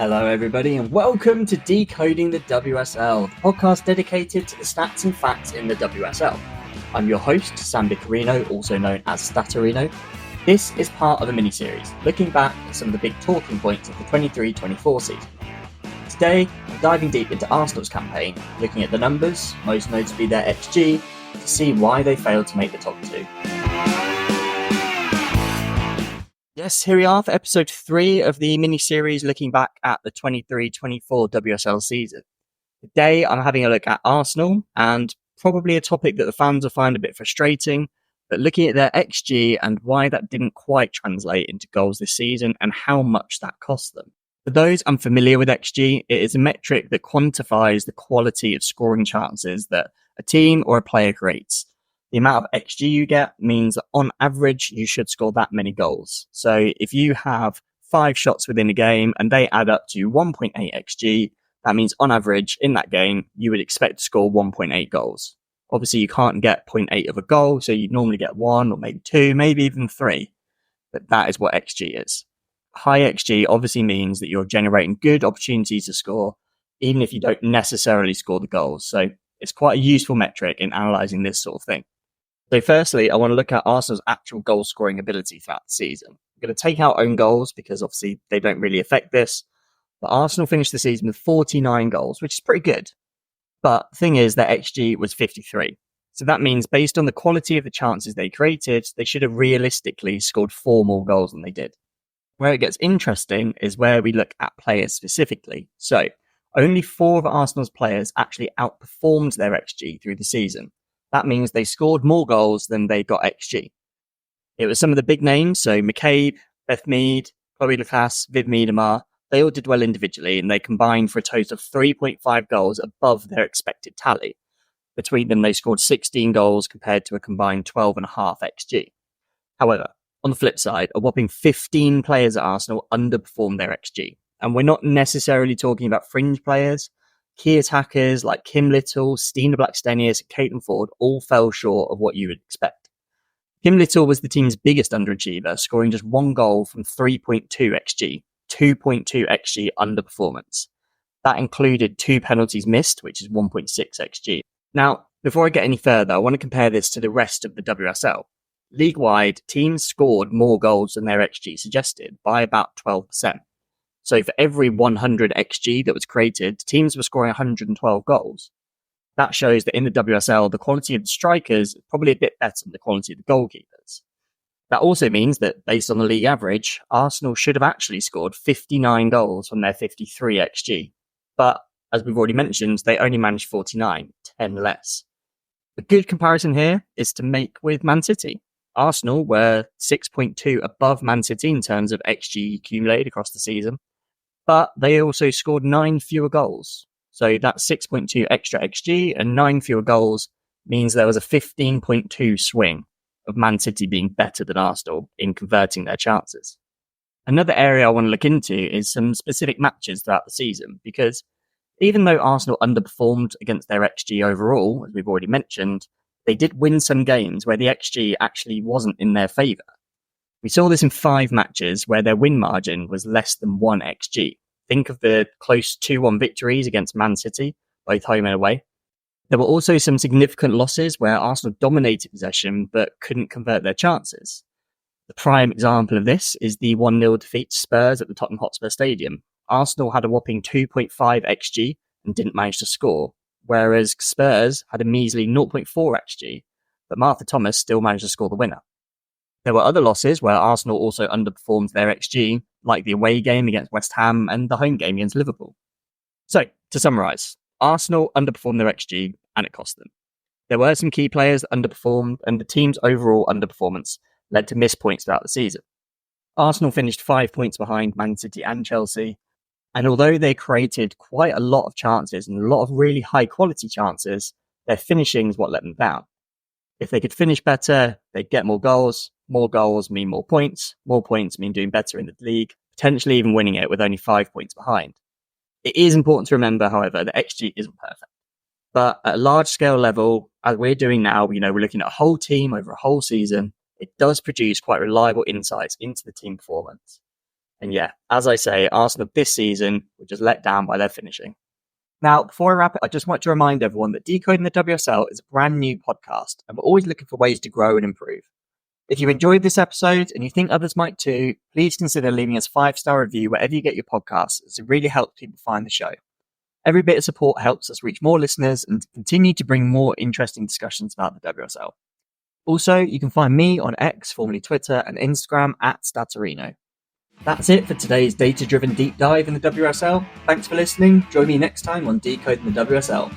Hello, everybody, and welcome to Decoding the WSL, the podcast dedicated to the stats and facts in the WSL. I'm your host, Sam Biccarino, also known as Stattorino. This is part of a mini-series, looking back at some of the big talking points of the 23-24 season. Today, I'm diving deep into Arsenal's campaign, looking at the numbers, most notably their XG, to see why they failed to make the top two. Yes, here we are for episode 3 of the mini-series looking back at the 23-24 WSL season. Today, I'm having a look at Arsenal, and probably a topic that the fans will find a bit frustrating, but looking at their XG and why that didn't quite translate into goals this season and how much that cost them. For those unfamiliar with XG, it is a metric that quantifies the quality of scoring chances that a team or a player creates. The amount of XG you get means that on average, you should score that many goals. So if you have 5 shots within a game and they add up to 1.8 XG, that means on average in that game, you would expect to score 1.8 goals. Obviously, you can't get 0.8 of a goal, so you'd normally get 1 or maybe 2, maybe even 3. But that is what XG is. High XG obviously means that you're generating good opportunities to score, even if you don't necessarily score the goals. So it's quite a useful metric in analysing this sort of thing. So firstly, I want to look at Arsenal's actual goal scoring ability throughout the season. I'm going to take out own goals because obviously they don't really affect this. But Arsenal finished the season with 49 goals, which is pretty good. But the thing is, their XG was 53. So that means based on the quality of the chances they created, they should have realistically scored 4 more goals than they did. Where it gets interesting is where we look at players specifically. So only 4 of Arsenal's players actually outperformed their XG through the season. That means they scored more goals than they got XG. It was some of the big names, so McCabe, Beth Mead, Chloe Lucas, Viv Miedema. They all did well individually, and they combined for a total of 3.5 goals above their expected tally. Between them, they scored 16 goals compared to a combined 12.5 XG. However, on the flip side, a whopping 15 players at Arsenal underperformed their XG. And we're not necessarily talking about fringe players. Key attackers like Kim Little, Stina Blackstenius, and Caitlin Ford all fell short of what you would expect. Kim Little was the team's biggest underachiever, scoring just 1 goal from 3.2 XG, 2.2 XG underperformance. That included 2 penalties missed, which is 1.6 XG. Now, before I get any further, I want to compare this to the rest of the WSL. League-wide, teams scored more goals than their XG suggested by about 12%. So for every 100 XG that was created, teams were scoring 112 goals. That shows that in the WSL, the quality of the strikers is probably a bit better than the quality of the goalkeepers. That also means that, based on the league average, Arsenal should have actually scored 59 goals from their 53 XG. But, as we've already mentioned, they only managed 49, 10 less. The good comparison here is to make with Man City. Arsenal were 6.2 above Man City in terms of XG accumulated across the season. But they also scored 9 fewer goals. So that 6.2 extra XG and 9 fewer goals means there was a 15.2 swing of Man City being better than Arsenal in converting their chances. Another area I want to look into is some specific matches throughout the season, because even though Arsenal underperformed against their XG overall, as we've already mentioned, they did win some games where the XG actually wasn't in their favour. We saw this in 5 matches where their win margin was less than 1 XG. Think of the close 2-1 victories against Man City, both home and away. There were also some significant losses where Arsenal dominated possession but couldn't convert their chances. The prime example of this is the 1-0 defeat to Spurs at the Tottenham Hotspur Stadium. Arsenal had a whopping 2.5 XG and didn't manage to score, whereas Spurs had a measly 0.4 XG, but Martha Thomas still managed to score the winner. There were other losses where Arsenal also underperformed their XG, like the away game against West Ham and the home game against Liverpool. So, to summarise, Arsenal underperformed their XG and it cost them. There were some key players that underperformed, and the team's overall underperformance led to missed points throughout the season. Arsenal finished 5 points behind Man City and Chelsea, and although they created quite a lot of chances and a lot of really high quality chances, their finishing is what let them down. If they could finish better, they'd get more goals. More goals mean more points mean doing better in the league, potentially even winning it with only 5 points behind. It is important to remember, however, that XG isn't perfect. But at a large scale level, as we're doing now, we're looking at a whole team over a whole season, it does produce quite reliable insights into the team performance. And yeah, as I say, Arsenal this season were just let down by their finishing. Now, before I wrap it, I just want to remind everyone that Decoding the WSL is a brand new podcast, and we're always looking for ways to grow and improve. If you enjoyed this episode and you think others might too, please consider leaving us a 5-star review wherever you get your podcasts, as it really helps people find the show. Every bit of support helps us reach more listeners and continue to bring more interesting discussions about the WSL. Also, you can find me on X, formerly Twitter, and Instagram at Stattorino. That's it for today's data-driven deep dive in the WSL. Thanks for listening. Join me next time on Decoding the WSL.